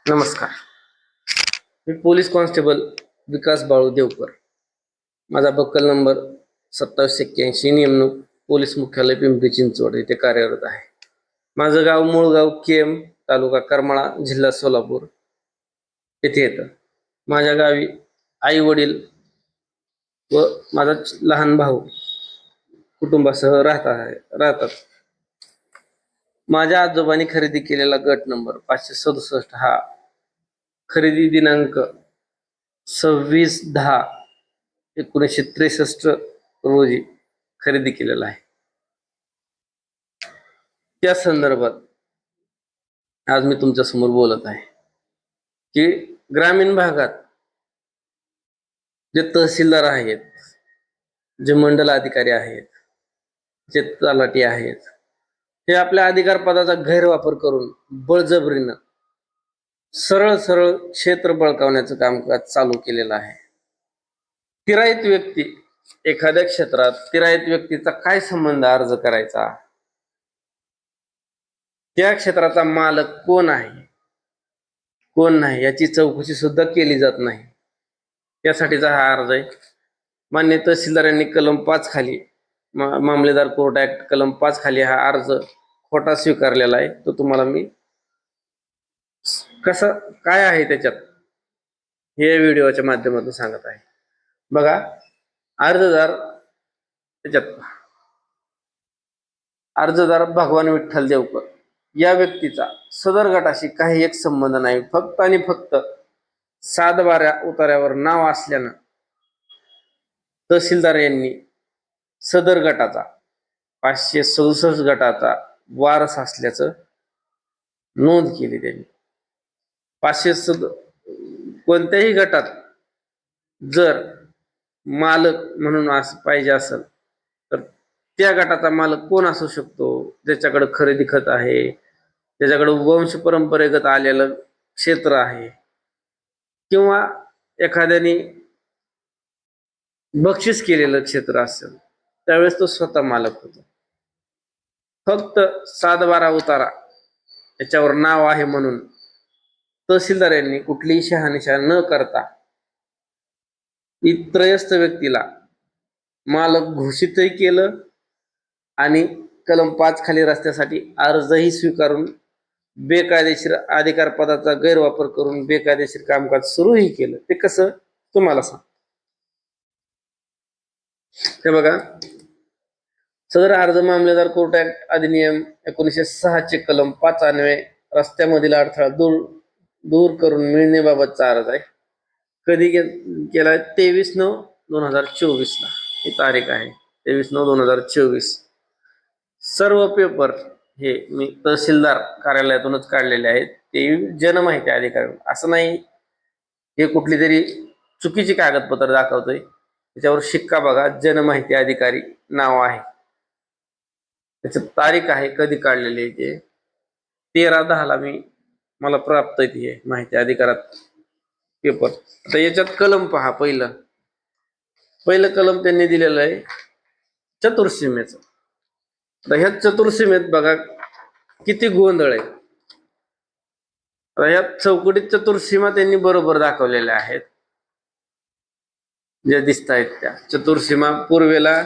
नमस्कार. मी police constable विकास बाळू देवकर. माझा buckle number 2781, नेमणूक पोलीस मुख्यालय पिंपरी चिंचवड येथे कार्यरत आहे. माझं गाव मूळ गाव केम, तालुका करमाळा, जिल्हा सोलापूर येथे येतं. माझ्या गावी आई वडील व माझा लहान भाऊ कुटुंबासह राहतात. माझ्या आजोबांनी खरेदी केलेला गट नंबर 567 हा खरेदी दिनांक 26/10/1963 रोजी खरेदी केलेला आहे. त्या संदर्भात आज मी तुमच्या समोर बोलत आहे की ग्रामीण भागात जे तहसीलदार आहेत, जे मंडल अधिकारी आहेत, जे तलाठी आहेत, हे आपल्या अधिकार पदाचा गैरवापर करून बळजबरीनं सरळ सरळ क्षेत्र बळकावण्याचं कामकाज चालू केलेलं आहे. तिराईत व्यक्ती एखाद्या क्षेत्रात तिराईत व्यक्तीचा काय संबंध अर्ज करायचा, त्या क्षेत्राचा मालक कोण आहे कोण नाही याची चौकशी सुद्धा केली जात नाही. त्यासाठीचा हा अर्ज आहे. मान्य तहसीलदार यांनी कलम 5 खाली मामलेदार कोर्ट ऍक्ट कलम 5 खाली हा अर्ज खोटा स्वीकारलेला आहे. तो तुम्हाला मी कसं काय आहे त्याच्यात हे व्हिडिओच्या माध्यमातून सांगत आहे. बघा, अर्जदार भगवान विठ्ठल देवकर या व्यक्तीचा सदर गटाशी काही एक संबंध नाही. फक्त आणि फक्त 7/12 उतार्यावर नाव असल्यानं तहसीलदार यांनी सदर गटाचा 567 गटाचा वारस असल्याचं नोंद केली. त्यांनी 500 कोणत्याही गटात जर मालक म्हणून पाहिजे असेल तर त्या गटाचा मालक कोण असू शकतो? ज्याच्याकडे खरेदी खत आहे, ज्याच्याकडे वंश परंपरेगत आलेलं क्षेत्र आहे, किंवा एखाद्याने बक्षीस केलेलं क्षेत्र असेल, त्यावेळेस तो स्वतः मालक होतो. फक्त 7/12 उतारा याच्यावर नाव आहे म्हणून तहसीलदार यांनी कुठलीही शहानिशा न करता त्रयस्थ व्यक्तीला मालक घोषितही केलं आणि कलम 5 खाली रस्त्यासाठी अर्जही स्वीकारून बेकायदेशीर अधिकार पदाचा गैरवापर करून बेकायदेशीर कामकाज सुरूही केलं. ते कसं तुम्हाला सांग. हे बघा, सदर अर्ज मामलेदार कोर्ट ऍक्ट अधिनियम 1906 चे कलम 5 अन्वये रस्त्यामधील अडथळा दूर करून मिळण्याबाबतचा अर्ज आहे. कधी केला? 23/9/2024 ला ही तारीख आहे. 23/9/2024. सर्व पेपर हे मी तहसीलदार कार्यालयातूनच काढलेले आहेत. ते जनमाहिती अधिकारी, असं नाही हे कुठली तरी चुकीची कागदपत्र दाखवतोय. त्याच्यावर शिक्का बघा, जनमाहिती अधिकारी नाव आहे, त्याची तारीख आहे, कधी काढलेली आहे ते 13/10 ला मला प्राप्त आहे माहिती अधिकारात पेपर. आता याच्यात कलम पहा. पहिलं कलम त्यांनी दिलेलं आहे चतुर्सीमेचं. तर ह्या चतुर्सीमेत बघा किती गोंधळ आहे. ह्या चौकटीत चतुर्सीमा त्यांनी बरोबर दाखवलेल्या आहेत, ज्या दिसत आहेत त्या चतुर्सीमा. पूर्वेला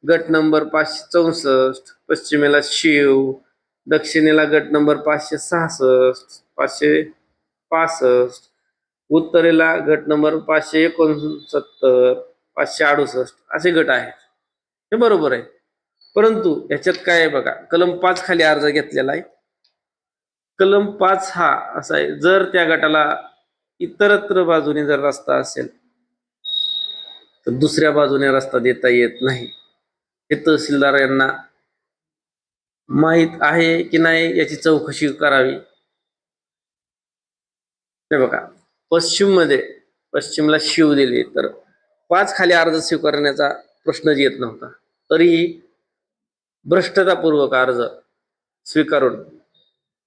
गट नंबर 564, पश्चिमेला शिव, दक्षिणेला गट नंबर 566, 565, उत्तरेला गट नंबर 569, 568 असे गट आहेत. हे बरोबर आहे. परंतु याच्यात काय आहे बघा, कलम 5 खाली अर्ज घेतलेला आहे. कलम 5 हा असा आहे, जर त्या गटाला इतरत्र बाजूने जर रस्ता असेल तर दुसऱ्या बाजूने रस्ता देता येत नाही. हे तहसीलदार यांना माहित आहे की नाही याची चौकशी करावी. हे बघा, पश्चिमला शिव दिले तर 5 खाली अर्ज स्वीकारण्याचा प्रश्नच येत नव्हता. तरीही भ्रष्टतापूर्वक अर्ज स्वीकारून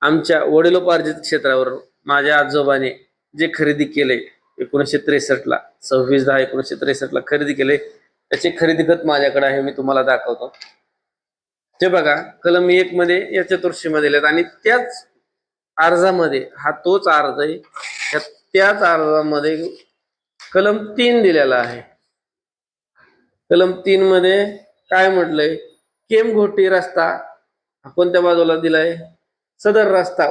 आमच्या वडिलोपार्जित क्षेत्रावर माझ्या आजोबाने जे खरेदी केले 1963 ला 26/10/1963 ला खरेदी केले, त्याचे खरेदी खत माझ्याकडे आहे, मी तुम्हाला दाखवतो. ते बघा, कलम 1 मध्ये या चतुर्सीमा दिल्यात आणि त्याच अर्जामध्ये हा तोच अर्ज आहे, त्याच अर्जामध्ये कलम 3 दिलेला आहे. कलम 3 मध्ये काय म्हटलंय? केमघोटी रस्ता कोणत्या बाजूला दिलाय? सदर रस्ता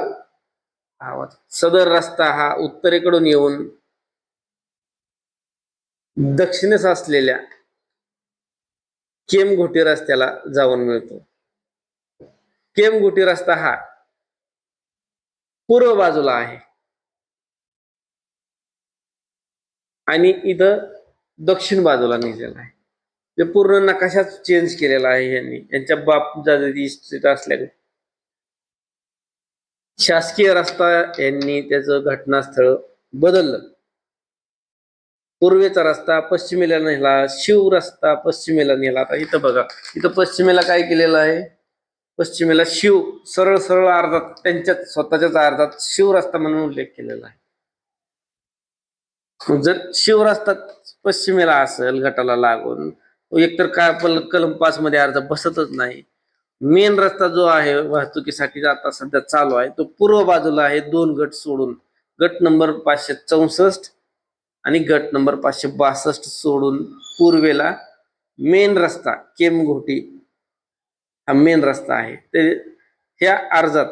सदर रस्ता हा उत्तरेकडून येऊन दक्षिणेस असलेल्या केमघोटी रस्त्याला जाऊन मिळतो. केमघोटी रस्ता हा पूर्व बाजूला आहे आणि इथं दक्षिण बाजूला निघालेला आहे. ते पूर्ण नकाशाच चेंज केलेला आहे यांनी, यांच्या बापजादी स्ट्रीट असल्याने. शासकीय रस्ता यांनी त्याचं घटनास्थळ बदललं. पूर्वेचा रस्ता पश्चिमेला नेला, शिव रस्ता पश्चिमेला नेला. आता इथं बघा, इथं पश्चिमेला काय केलेलं आहे? पश्चिमेला शिव सरळ सरळ अर्धात, त्यांच्या स्वतःच्याच अर्धात शिव रस्ता म्हणून उल्लेख केलेला आहे. जर शिव रस्ता पश्चिमेला असेल गटाला लागून, एकतर काय कलम 5 मध्ये अर्ज बसतच नाही. मेन रस्ता जो आहे वाहतुकीसाठी आता सध्या चालू आहे तो पूर्व बाजूला आहे, 2 गट सोडून. गट नंबर 564 आणि गट नंबर 562 सोडून पूर्वेला मेन रस्ता केमघोटी हा मेन रस्ता आहे. ते ह्या अर्जात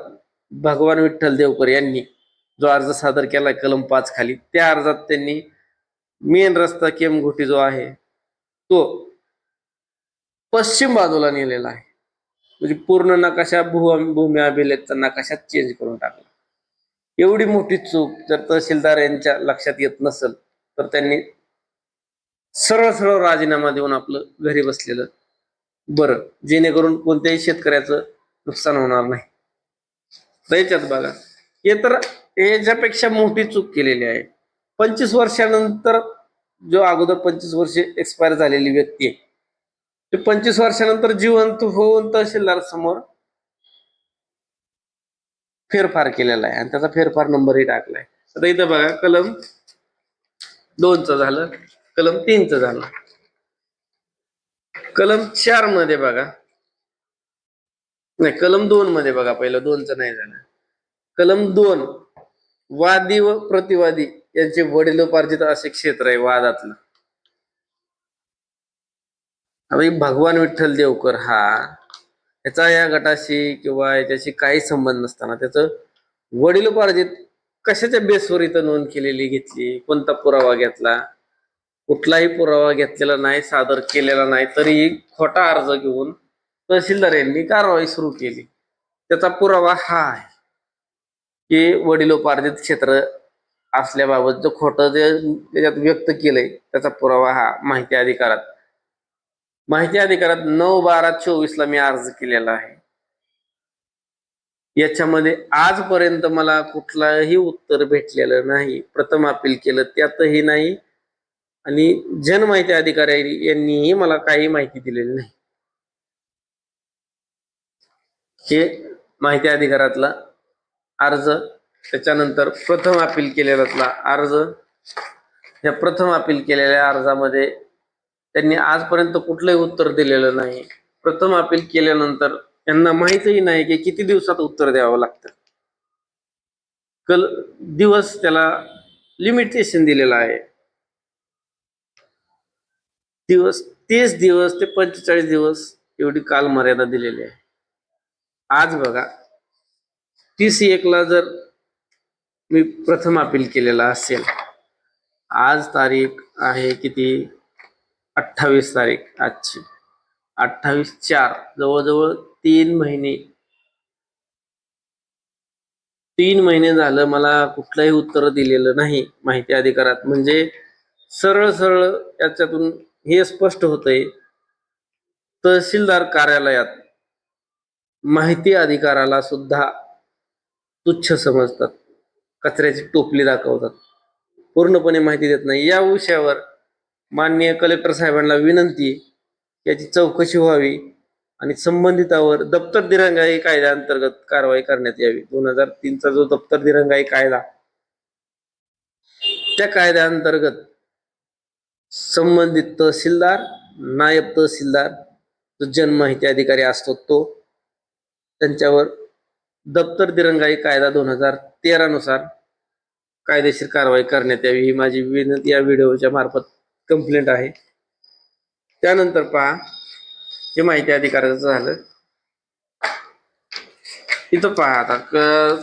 भगवान विठ्ठल देवकर यांनी जो अर्ज सादर केलाय कलम 5 खाली, त्या अर्जात त्यांनी मेन रस्ता केमघोटी जो आहे तो पश्चिम बाजूला नेलेला आहे. म्हणजे पूर्ण नकाशा भूमी अभिलेखचा नकाशा चेंज करून टाकला. एवढी मोठी चूक जर तहसीलदार यांच्या लक्षात येत नसेल तर त्यांनी सरळ सरळ राजीनामा देऊन आपलं घरी बसलेलं बरं, जेणेकरून कोणत्याही शेतकऱ्याचं नुकसान होणार नाही. त्याच्यात बघा, हे तर याच्यापेक्षा मोठी चूक केलेली आहे. 25 वर्षानंतर जो अगोदर 25 वर्षे एक्सपायर झालेली व्यक्ती आहे, ते 25 वर्षानंतर जिवंत होऊन तहसीलदार समोर फेरफार केलेला आहे आणि त्याचा फेरफार नंबरही टाकलाय. आता इथं बघा, कलम 2चं झालं, कलम 3चं झालं. कलम 4 मध्ये बघा, नाही कलम 2 मध्ये बघा, पहिलं 2चं नाही झालं. कलम 2, वादी व प्रतिवादी यांचे वडिलोपार्जित असे क्षेत्र आहे वादातलं. आता भगवान विठ्ठल देवकर हा याचा या गटाशी किंवा याच्याशी काही संबंध नसताना त्याचं वडिलोपार्जित कशाच्या बेसवर इथं नोंद केलेली घेतली, कोणता पुरावा घेतला? कुठलाही पुरावा घेतलेला नाही, सादर केलेला नाही, तरी खोटा अर्ज घेऊन तहसीलदार यांनी कारवाई सुरू केली. त्याचा पुरावा हा आहे की वडिलोपार्जित क्षेत्र असल्याबाबत जो खोटं जे त्याच्यात व्यक्त केलंय त्याचा पुरावा हा माहिती अधिकारात 9/12/24 ला मी अर्ज केलेला आहे. याच्यामध्ये आजपर्यंत मला कुठलाही उत्तर भेटलेलं नाही. प्रथम अपील केलं त्यातही नाही आणि जनमाहिती अधिकारी यांनीही मला काही माहिती दिलेली नाही. हे माहिती अधिकारातला अर्ज, त्याच्यानंतर प्रथम अपील केलेला अर्ज. या प्रथम अपील केलेल्या अर्जामध्ये त्यांनी आजपर्यंत कुठलंही उत्तर दिलेलं नाही. प्रथम अपील केल्यानंतर त्यांना माहितही नाही की किती दिवसात उत्तर द्यावं लागतं. दिवस त्याला लिमिटेशन दिलेलं आहे. दिवस 30 दिवस ते 45 दिवस एवढी कालमर्यादा दिलेली आहे. आज बघा, 30/1 ला जर मी प्रथम अपील केलेला असेल, आज तारीख आहे किती? 28 तारीख आजची, 28/4, जवळजवळ 3 महिने झालं मला कुठलंही उत्तर दिलेलं नाही माहिती अधिकारात. म्हणजे सरळ सरळ याच्यातून हे स्पष्ट होतंय, तहसीलदार कार्यालयात माहिती अधिकाराला सुद्धा तुच्छ समजतात, कचऱ्याची टोपली दाखवतात, पूर्णपणे माहिती देत नाही. या विषयावर माननीय कलेक्टर साहेबांना विनंती, याची चौकशी व्हावी आणि संबंधितावर दप्तर दिरंगाई कायद्याअंतर्गत कारवाई करण्यात यावी. 2003चा जो दप्तर दिरंगाई कायदा, त्या कायद्याअंतर्गत संबंधित तहसीलदार, नायब तहसीलदार, जो जनमाहिती अधिकारी असतो तो, त्यांच्यावर दप्तर दिरंगाई कायदा 2013 नुसार कायदेशीर कारवाई करण्यात यावी ही माझी विनंती या व्हिडिओच्या मार्फत कंप्लेंट आहे. त्यानंतर पहा, हे माहिती अधिकाराचं झालं. इथं पहा आता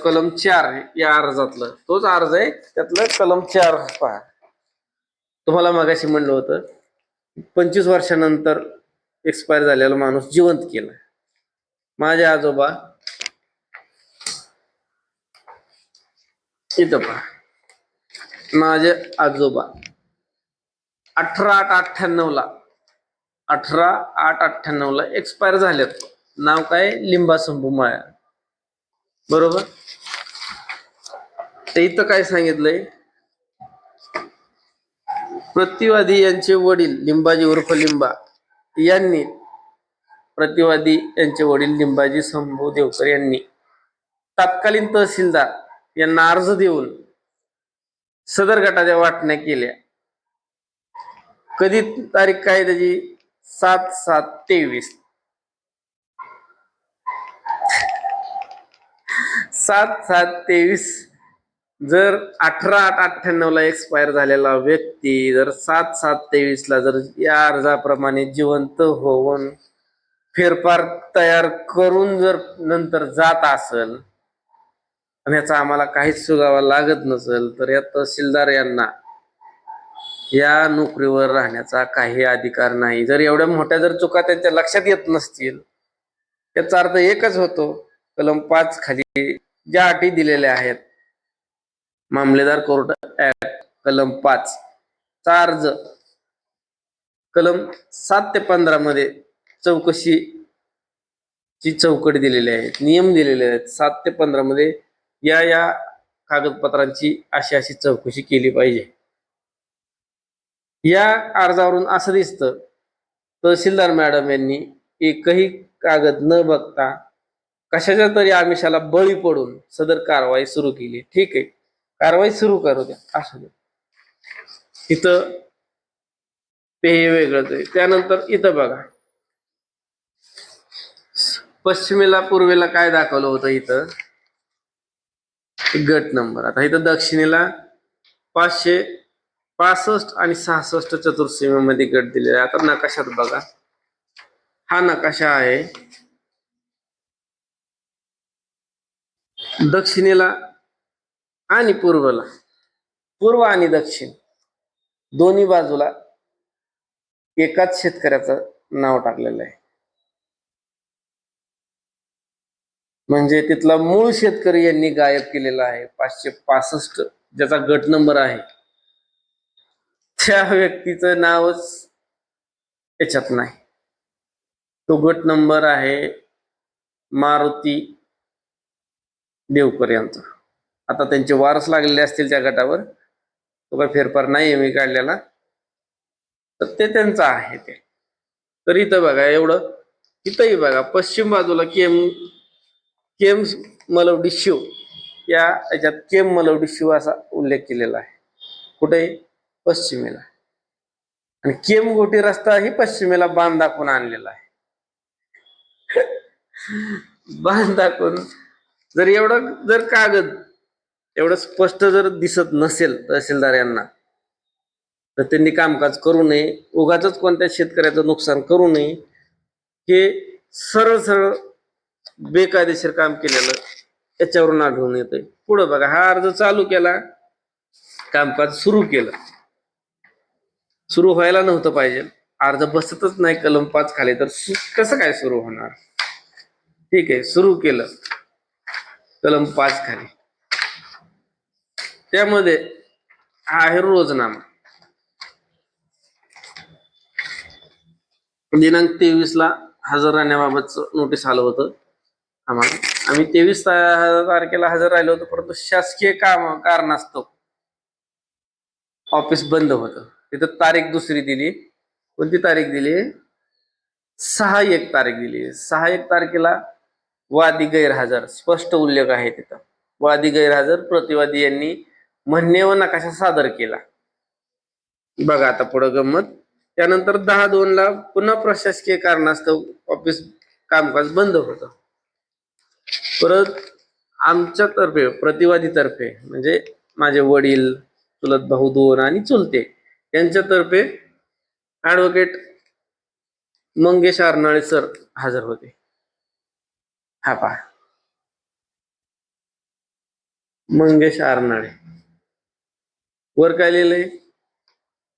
कलम 4 या अर्जातलं तोच अर्ज आहे, त्यातलं कलम 4 पहा. तुम्हाला मागाशी म्हणलं होतं 25 वर्षानंतर एक्सपायर झालेला माणूस जिवंत केला. माझे आजोबा इथं पहा, माझे आजोबा 18/8/98 ला एक्सपायर झालेत. नाव काय? लिंबा शंभू माळ्या. बरोबर. ते इथं काय सांगितलंय, प्रतिवादी यांचे वडील लिंबाजी उर्फ लिंबा यांनी प्रतिवादी यांचे वडील लिंबाजी शंभू देवकर यांनी तत्कालीन तहसीलदार यांना अर्ज देऊन सदर गटाच्या वाटण्या केल्या. कधी तारीख काय त्याची? 7/7/23. 7/7/23. जर 18/8/98 ला एक्सपायर झालेला व्यक्ती जर 7/7/23 ला जर या अर्जाप्रमाणे जिवंत होऊन फेरफार तयार करून जर नंतर जात असेल आणि याचा आम्हाला काहीच सुगावा लागत नसेल तर या तहसीलदार यांना या नोकरीवर राहण्याचा काही अधिकार नाही. जर एवढ्या मोठ्या जर चुका त्यांच्या लक्षात येत नसतील, याचा अर्थ एकच होतो, कलम 5 खाली ज्या अटी दिलेल्या आहेत, मामलेदार कोर्ट ऍक्ट कलम 5 चा अर्ज कलम 7 ते 15 मध्ये चौकशीची चौकट दिलेली आहे, नियम दिलेले आहेत. 7 ते 15 मध्ये या कागदपत्रांची अशी चौकशी केली पाहिजे. या अर्जावरून असं दिसतं, तहसीलदार मॅडम यांनी एकही कागद न बघता कशाच्या तरी आमिषाला बळी पडून सदर कारवाई सुरू केली. ठीक आहे, कारवाई सुरू करू द्या, असू द्या. इथं ते वेगळंच आहे. त्यानंतर इथं बघा, पश्चिमेला पूर्वेला काय दाखवलं होतं, इथं गट नंबर. आता इथं दक्षिणेला 565 आणि 66 चतुर्सीमेमध्ये गट दिलेला आहे. आता नकाशात बघा, हा नकाशा आहे. दक्षिणेला आणि पूर्वला, पूर्व आणि दक्षिण दोन्ही बाजूला एकाच शेतकऱ्याचं नाव टाकलेलं आहे. म्हणजे तिथला मूळ शेतकरी यांनी गायब केलेला आहे. 565 ज्याचा गट नंबर आहे त्या व्यक्तीचं नावच याच्यात नाही. तो गट नंबर आहे मारुती देवकर यांचा. आता त्यांचे वारस लागलेले असतील त्या गटावर, तो काही फेरफार नाही मी काढलेला, तर ते त्यांचं आहे ते. तर इथं बघा, एवढं इथंही बघा, पश्चिम बाजूला केम मलवडी शिव या याच्यात केम मलवडी शिव असा उल्लेख केलेला आहे. कुठे? पश्चिमेला. आणि केम गोटी रस्ता ही पश्चिमेला बांध दाखवून आणलेला आहे. बांध दाखवून जर एवढं जर कागद एवढं स्पष्ट जर दिसत नसेल तहसीलदार यांना, तर त्यांनी कामकाज करू नये. उगाच कोणत्या शेतकऱ्याचं नुकसान करू नये. हे सरळ सरळ बेकायदेशीर काम केलेलं याच्यावरून आढळून येतंय. पुढे बघा, हा अर्ज चालू केला, कामकाज सुरू केलं. सुरू व्हायला नव्हतं पाहिजे, अर्ज बसतच नाही कलम 5 खाली, तर कसं काय सुरू होणार? ठीक आहे, सुरू केलं कलम 5 खाली. त्यामध्ये आहे रोजनामा. दिनांक 23 ला हजर राहण्याबाबत नोटीस आलं होतं आम्हाला. आम्ही 23 तारखेला हजर राहिलो होतो, परंतु शासकीय कारणास्तव ऑफिस बंद होतं. तिथं तारीख दुसरी दिली. कोणती तारीख दिली? 6/1 तारीख दिली. 6/1 तारखेला वादी गैरहजर स्पष्ट उल्लेख आहे तिथं. वादी गैरहजर, प्रतिवादी यांनी म्हणणे व नकाशा सादर केला. बघा आता पुढे गंमत. त्यानंतर 10/2 ला पुन्हा प्रशासकीय कारणास्तव ऑफिस कामकाज बंद होतं. परत आमच्यातर्फे प्रतिवादीतर्फे म्हणजे माझे वडील, चुलत भाऊ 2 आणि चुलते यांच्यातर्फे ऍडव्होकेट मंगेश आरनाळे सर हजर होते. हा पहा, मंगेश आरनाळे. वर काय लिहिलंय,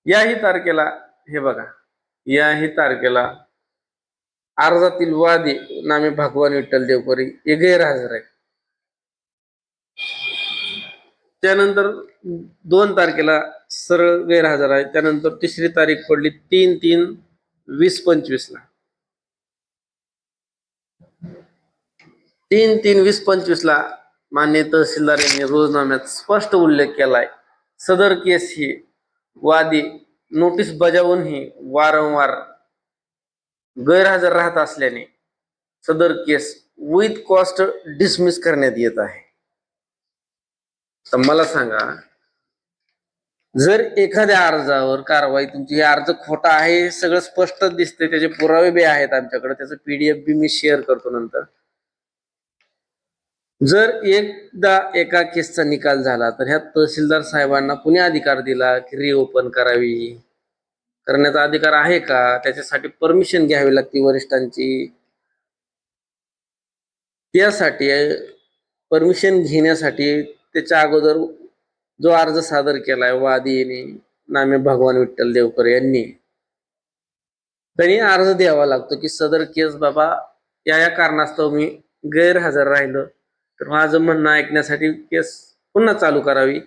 याही तारखेला, हे बघा, याही तारखेला अर्जातील वादी नामे भगवान विठ्ठल देवकरी हे गैरहजर आहे. त्यानंतर 2 तारखेला सरळ गैरहजर आहे. त्यानंतर तिसरी तारीख पडली 3/3/2025 ला. 3/3/2025 ला माननीय तहसीलदार यांनी रोजनाम्यात स्पष्ट उल्लेख केलाय, सदर केस ही वादी नोटीस बजावूनही वारंवार गैरहजर राहत असल्याने सदर केस विथ कॉस्ट डिसमिस करण्यात येत आहे. तर मला सांगा, जर एखाद्या अर्जावर कारवाई तुमची, हे अर्ज खोटा आहे सगळं स्पष्ट दिसते, त्याचे पुरावे बी आहेत आमच्याकडे, त्याचं PDF बी मी शेअर करतो नंतर. जर एकदा एका केसचा निकाल झाला तर ह्या तहसीलदार साहेबांना पुणे अधिकार दिला की रिओपन करावी, करण्याचा अधिकार आहे का? त्याच्यासाठी परमिशन घ्यावी लागते वरिष्ठांची. त्यासाठी परमिशन घेण्यासाठी त्याच्या अगोदर जो अर्ज सादर केलाय वादीने नामे भगवान विठ्ठल देवकर यांनी, त्यांनी अर्ज द्यावा लागतो की सदर केस बाबा या कारणास्तव मी गैरहजर राहिलो, तर माझं म्हणणं ऐकण्यासाठी केस पुन्हा चालू करावी.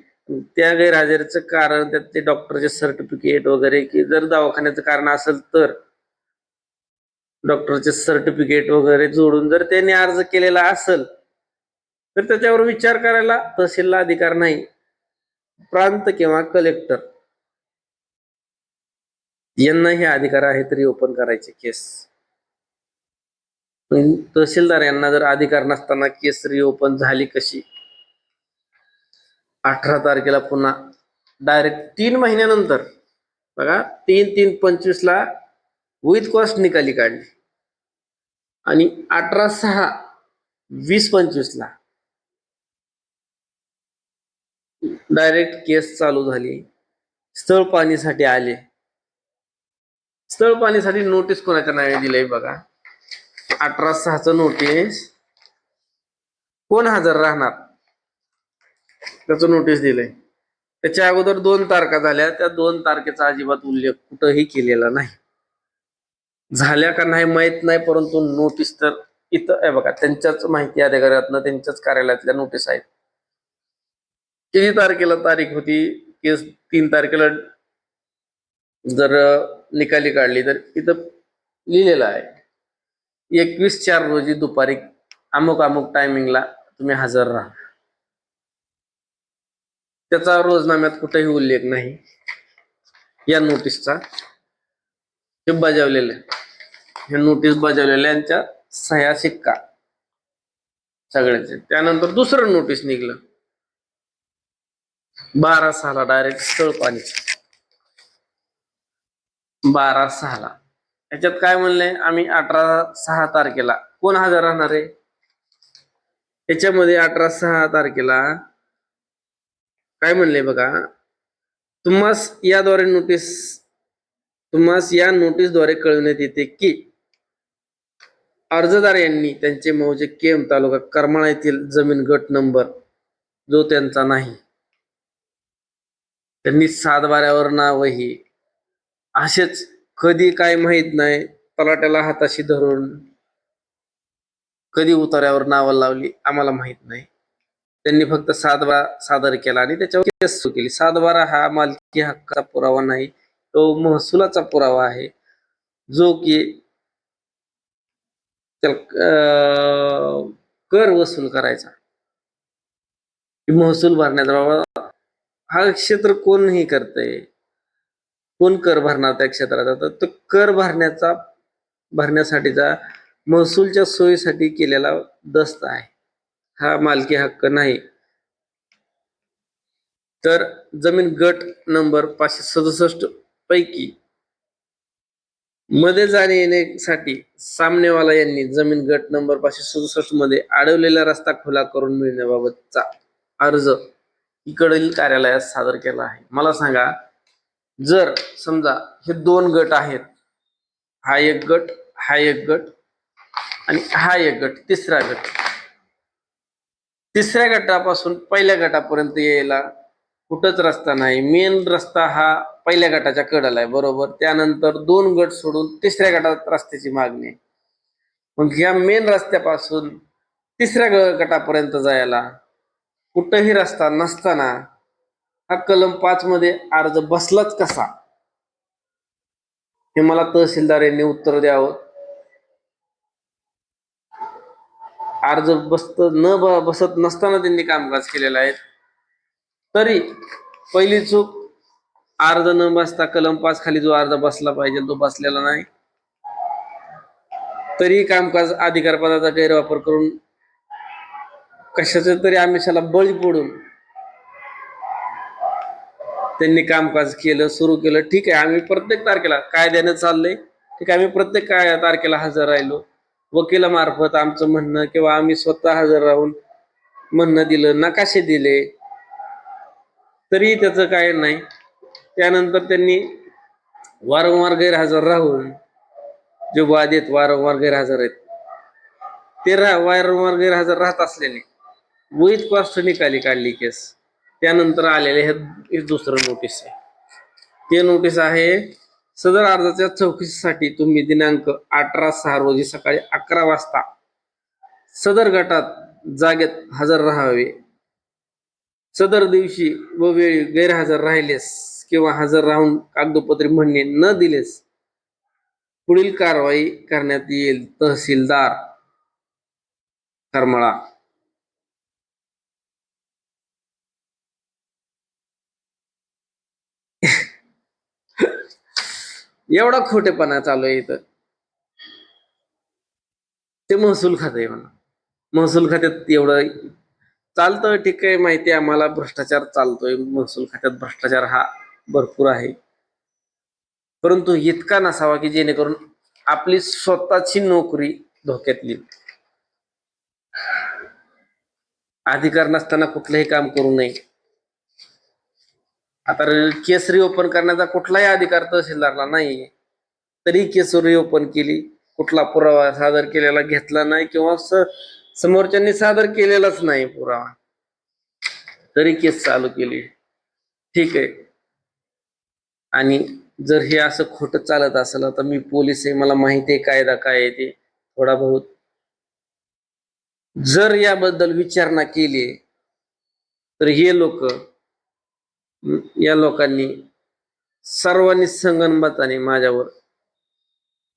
त्या गैरहजेरीचं कारण त्यात ते डॉक्टरचे सर्टिफिकेट वगैरे, की जर दवाखान्याचं कारण असेल तर डॉक्टरचे सर्टिफिकेट वगैरे जोडून जर त्यांनी अर्ज केलेला असेल तर त्याच्यावर विचार करायला तहसीलला अधिकार नाही. प्रांत किंवा कलेक्टर यांना हे अधिकार आहेत रिओपन करायचे केस. तहसीलदार यांना जर अधिकार नसताना केस रिओपन झाली कशी? 18 तारखेला पुन्हा डायरेक्ट 3 महिन्यानंतर बघा, 3/3/25 ला विथ कॉस्ट निकाली काढली आणि 18/6/2025 ला डायरेक्ट केस चालू झाली. स्थळ पाहणीसाठी आले. स्थळ पाहणीसाठी नोटीस कोणाच्या नावे दिलंय बघा, 18/6 नोटीस कोण हजर राहणार त्याचं नोटीस दिलंय. त्याच्या अगोदर 2 तारखा झाल्या, त्या 2 तारखेचा अजिबात उल्लेख कुठंही केलेला नाही. झाल्या का नाही माहित नाही, परंतु नोटीस तर इथं आहे बघा, त्यांच्याच माहिती अधिकाऱ्यातनं त्यांच्याच कार्यालयातल्या नोटीस आहेत. किती तारखेला तारीख होती केस? 3 तारखेला जर निकाली काढली तर इथं लिहिलेलं आहे 21/4 रोजी दुपारी अमुक अमुक टायमिंगला तुम्ही हजर राहा. त्याचा रोजनाम्यात कुठेही उल्लेख नाही या नोटीसचा. हे बजावलेलं, हे नोटीस बजावलेल्यांच्या सह्या शिक्का सगळ्यांचे. त्यानंतर दुसरं नोटीस निघलं 12/6 डायरेक्ट स्थळ पाणीच. 12/6 याच्यात काय म्हणलंय, आम्ही 18/6 तारखेला कोण हजर राहणार आहे? त्याच्यामध्ये 18/6 तारखेला काय म्हणले बघा, तुम्हास या नोटीसद्वारे कळवण्यात येते की अर्जदार यांनी त्यांचे मौजे केम तालुका करमाळा येथील जमीन गट नंबर जो त्यांचा नाही, त्यांनी 7/12 नावही असेच कधी काय माहित नाही, तलाट्याला हाताशी धरून कधी उतार्यावर नावं लावली आम्हाला माहित नाही. त्यांनी फक्त 7/12 सादर केला आणि त्याच्यावर केस सुरू केली. 7/12 हा मालकी हक्काचा पुरावा नाही, तो महसुलाचा पुरावा आहे, जो की कर वसूल करायचा, महसूल भरण्याचा. बाबा हा क्षेत्र कोणही करतंय, कोण कर भरणार त्या क्षेत्राचा? तर तो कर भरण्यासाठीचा महसूलच्या सोयीसाठी केलेला दस्त आहे, हा मालकी हक्क नाही. तर जमीन गट नंबर 567 पैकी मध्ये जाणे येण्यासाठी सामनेवाला यांनी जमीन गट नंबर 567 मध्ये अडवलेला रस्ता खुला करून मिळण्याबाबतचा अर्ज इकडील कार्यालयात सादर केला आहे. मला सांगा, जर समजा हे दोन गट आहेत, हा एक गट, हा एक गट आणि हा एक गट, तिसरा गट, तिसऱ्या गटापासून पहिल्या गटापर्यंत यायला कुठंच रस्ता नाही. मेन रस्ता हा पहिल्या गटाच्या कडेला आहे, बरोबर. त्यानंतर दोन गट सोडून तिसऱ्या गटात रस्त्याची मागणी आहे. मग या मेन रस्त्यापासून तिसऱ्या गटापर्यंत जायला कुठंही रस्ता नसताना हा कलम 5 मध्ये अर्ज बसलाच कसा, हे मला तहसीलदार यांनी उत्तर द्यावं. अर्ज बसत नसताना त्यांनी कामकाज केलेलं आहे. तरी पहिली चूक, अर्ज न बसता कलम 5 खाली जो अर्ज बसला पाहिजे तो बसलेला नाही. तरी कामकाज अधिकार पदाचा गैरवापर करून कशाच्या तरी आमिषाला बळी पडून त्यांनी कामकाज केलं, सुरू केलं. ठीक आहे, आम्ही प्रत्येक तारखेला कायद्याने चाललंय, ठीक आहे, आम्ही प्रत्येक तारखेला हजर राहिलो, वकिलामार्फत आमचं म्हणणं किंवा आम्ही स्वतः हजर राहून म्हणणं दिलं, नकाशे दिले, तरी त्याचं काय नाही. त्यानंतर त्यांनी वारंवार गैरहजर राहून, जे वादेत वारंवार गैरहजर आहेत ते वारंवार गैरहजर राहत असलेले विथ कॉस्ट निकाली काढली केस. त्यानंतर आलेले हे दुसरं नोटीस आहे. ते नोटीस आहे, सदर अर्जाच्या चौकशीसाठी तुम्ही दिनांक 18/6 रोजी सकाळी 11 वाजता सदर गटात जागेत हजर राहावे. सदर दिवशी व वेळी गैरहजर राहिलेस किंवा हजर राहून कागदोपत्री म्हणणे न दिलेस पुढील कारवाई करण्यात येईल. तहसीलदार करमाळा. एवढा खोटेपणा चालू आहे इथं. ते महसूल खाते आहे म्हणा. महसूल खात्यात एवढं चालतं, ठीक आहे, माहिती आहे आम्हाला, भ्रष्टाचार चालतोय महसूल खात्यात, भ्रष्टाचार हा भरपूर आहे. परंतु इतका नसावा की जेणेकरून आपली स्वतःची नोकरी धोक्यात येईल. अधिकार नसताना कुठलंही काम करू नये. आता केस रिओपन करण्याचा कुठलाही अधिकार तहसीलदारला नाही, तरी केस रिओपन केली, कुठला पुरावा सादर केलेला घेतला नाही किंवा समोरच्यांनी सादर केलेलाच नाही पुरावा, तरी केस चालू केली. ठीक आहे. आणि जर हे असं खोटं चालत असेल, तर मी पोलीस आहे, मला माहिती आहे कायदा काय आहे ते थोडा बहुत. जर याबद्दल विचारणा केली तर हे लोक, या लोकांनी सर्वांनी संगनमताने माझ्यावर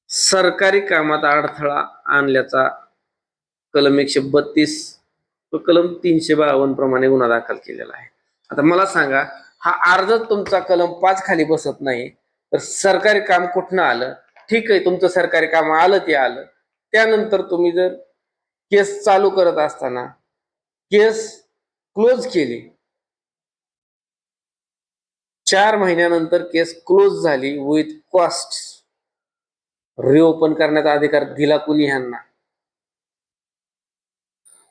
सरकारी कामात अडथळा आणल्याचा कलम 132 व कलम 352 प्रमाणे गुन्हा दाखल केलेला आहे. आता मला सांगा, हा अर्ज तुमचा कलम 5 खाली बसत नाही तर सरकारी काम कुठनं आलं? ठीक आहे, तुमचं सरकारी काम आलं ते आलं. त्यानंतर तुम्ही जर केस चालू करत असताना केस क्लोज केली, 4 महिन्यानंतर केस क्लोज झाली विथ कॉस्ट, रिओपन करण्याचा अधिकार दिला कुणी ह्यांना?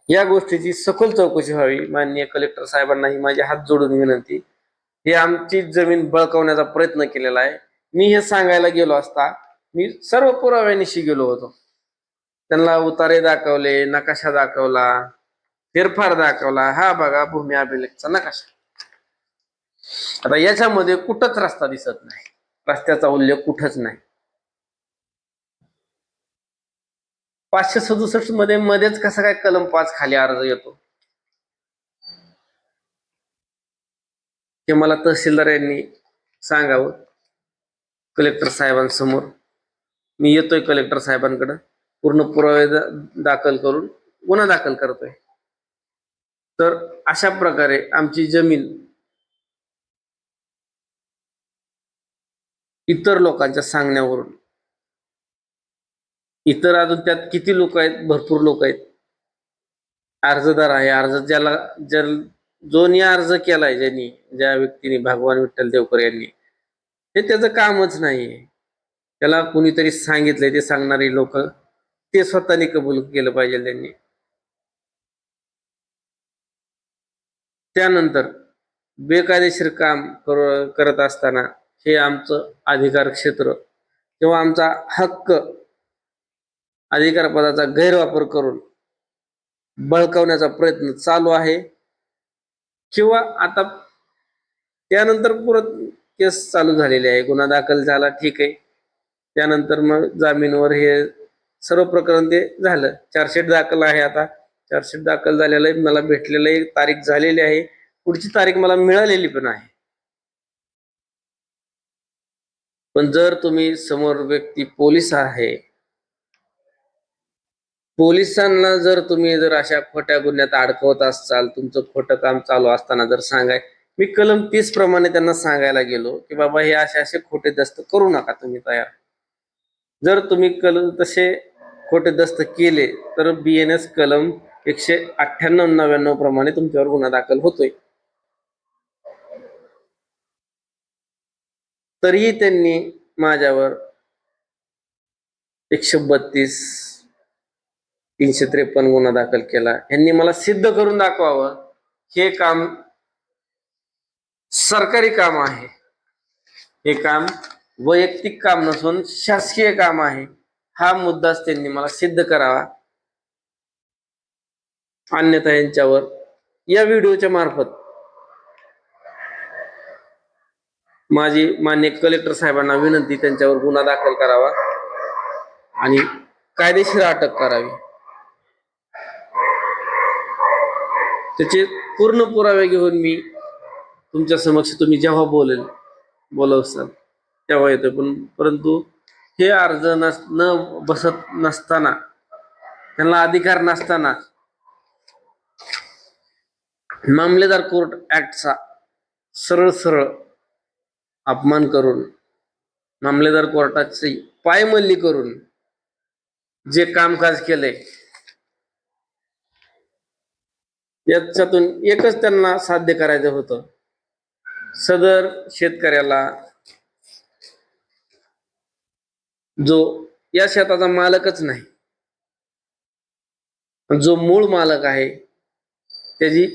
या गोष्टीची सखोल चौकशी व्हावी. माननीय कलेक्टर साहेबांना ही माझी हात जोडून विनंती. हे आमची जमीन बळकावण्याचा प्रयत्न केलेला आहे. मी हे सांगायला गेलो असता मी सर्व पुराव्यानिशी गेलो होतो, त्यांना उतारे दाखवले, नकाशा दाखवला, फेरफार दाखवला, हा बघा भूमी अभिलेखचा नकाशा. आता याच्यामध्ये कुठंच रस्ता दिसत नाही, रस्त्याचा उल्लेख कुठंच नाही. 567 मध्ये मध्येच कसा काय कलम 5 खाली अर्ज येतो, ते मला तहसीलदार यांनी सांगावं कलेक्टर साहेबांसमोर. मी येतोय कलेक्टर साहेबांकडे, पूर्ण पुरावे दाखल करून गुन्हा दाखल करतोय. तर अशा प्रकारे आमची जमीन इतर लोकांच्या सांगण्यावरून, इतर अजून त्यात किती लोक आहेत, भरपूर लोक आहेत, अर्जदार आहे, अर्ज ज्याला जोनी अर्ज केलाय, ज्यांनी, ज्या व्यक्तीने, भगवान विठ्ठल देवकर यांनी, हे त्याचं कामच नाहीये. त्याला कुणीतरी सांगितलंय, ते सांगणारी लोक ते स्वतःने कबूल केलं पाहिजे त्यांनी. त्यानंतर बेकायदेशीर काम करत असताना हे आमचं अधिकार क्षेत्र किंवा आमचा हक्क अधिकार पदाचा गैरवापर करून बळकावण्याचा प्रयत्न चालू आहे किंवा आता त्यानंतर परत केस चालू झालेली आहे, गुन्हा दाखल झाला, ठीक आहे. त्यानंतर मग जामीनवर हे सर्व प्रकरण ते झालं. चार्जशीट दाखल आहे, आता चार्जशीट दाखल झालेलं आहे, मला भेटलेलं आहे, तारीख झालेली आहे, पुढची तारीख मला मिळालेली पण आहे. पण जर तुम्ही समोर व्यक्ती पोलीस आहे, पोलिसांना जर तुम्ही जर अशा खोट्या गुन्ह्यात अडकवत असाल, तुमचं खोटं काम चालू असताना जर मी कलम 30 प्रमाणे त्यांना सांगायला गेलो की बाबा हे असे खोटे दस्त करू नका तुम्ही तयार. जर तुम्ही कलम तसे खोटे दस्त केले तर BNS कलम 198-99 प्रमाणे तुमच्यावर गुन्हा दाखल होतोय. तरीही त्यांनी माझ्यावर 132, 353 गुन्हा दाखल केला. यांनी मला सिद्ध करून दाखवावं हे काम सरकारी काम आहे, हे काम वैयक्तिक काम नसून शासकीय काम आहे. हा मुद्दाच त्यांनी मला सिद्ध करावा, अन्यथा यांच्यावर या व्हिडिओच्या मार्फत माझी मान्य कलेक्टर साहेबांना विनंती, त्यांच्यावर गुन्हा दाखल करावा आणि कायदेशीर अटक करावी. त्याचे पूर्ण पुरावे घेऊन मी तुमच्या समक्ष, तुम्ही जेव्हा बोलवसाल तेव्हा येतो. परंतु हे अर्ज न बसत नसताना, त्यांना अधिकार नसताना मामलेदार कोर्ट ऍक्टचा सरळ अपमान करून, मामलेदार कोर्टाची पायमल्ली करून जे कामकाज केलंय, याच्यातून एकच त्यांना साध्य करायचं होतं. सदर शेतकऱ्याला, जो या शेताचा मालकच नाही, जो मूळ मालक आहे, त्याची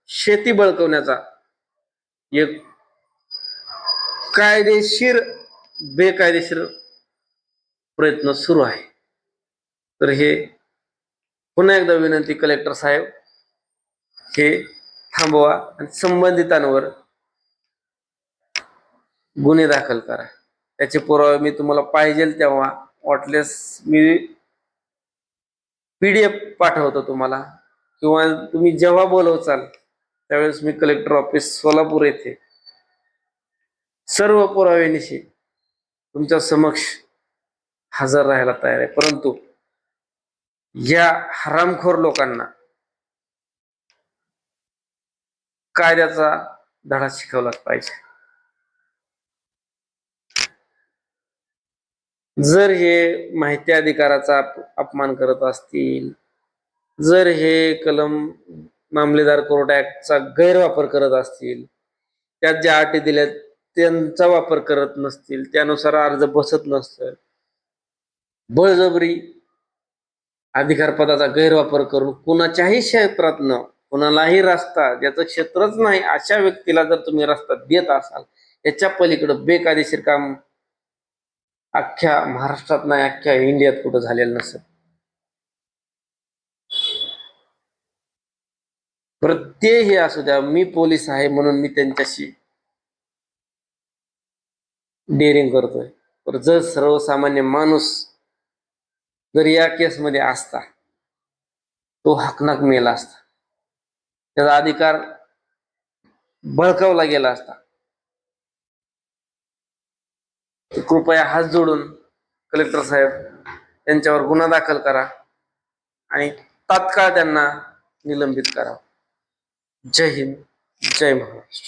शेती बळकवण्याचा एक कायदेशीर बेकायदेशीर प्रयत्न सुरू आहे. तर हे पुन्हा एकदा विनंती, कलेक्टर साहेब हे थांबवा आणि संबंधितांवर गुन्हे दाखल करा. त्याचे पुरावे मी तुम्हाला पाहिजे तेव्हा, वाटल्यास मी PDF पाठवतो तुम्हाला, किंवा तुम्ही जेव्हा बोलवचाल त्यावेळेस मी कलेक्टर ऑफिस सोलापूर येथे सर्व पुराव्यानिशी तुमच्या समक्ष हजर राहायला तयार आहे. परंतु या हरामखोर लोकांना कायद्याचा धडा शिकवलाच पाहिजे. जर हे माहिती अधिकाराचा अपमान करत असतील, जर हे कलम मामलेदार कोर्ट ऍक्टचा गैरवापर करत असतील, त्यात ज्या अटी दिल्या त्यांचा वापर करत नसतील, त्यानुसार अर्ज बसत नसतील, बळजबरी अधिकार पदाचा गैरवापर करून कुणाच्याही क्षेत्रातनं कुणालाही रस्ता, ज्याचं क्षेत्रच नाही अशा व्यक्तीला जर तुम्ही रस्ता देत असाल, याच्या पलीकडे बेकायदेशीर काम अख्ख्या महाराष्ट्रात नाही, अख्ख्या इंडियात कुठं झालेलं नसेल. प्रत्येक असू द्या, मी पोलीस आहे म्हणून मी त्यांच्याशी डेअरिंग करतोय. पण जर सर्वसामान्य माणूस जर या केसमध्ये असता, तो हकनाक मेला असता, त्याचा अधिकार बळकावला गेला असता. कृपया हात जोडून कलेक्टर साहेब त्यांच्यावर गुन्हा दाखल करा आणि तात्काळ त्यांना निलंबित करा. जय हिंद, जय महाराष्ट्र.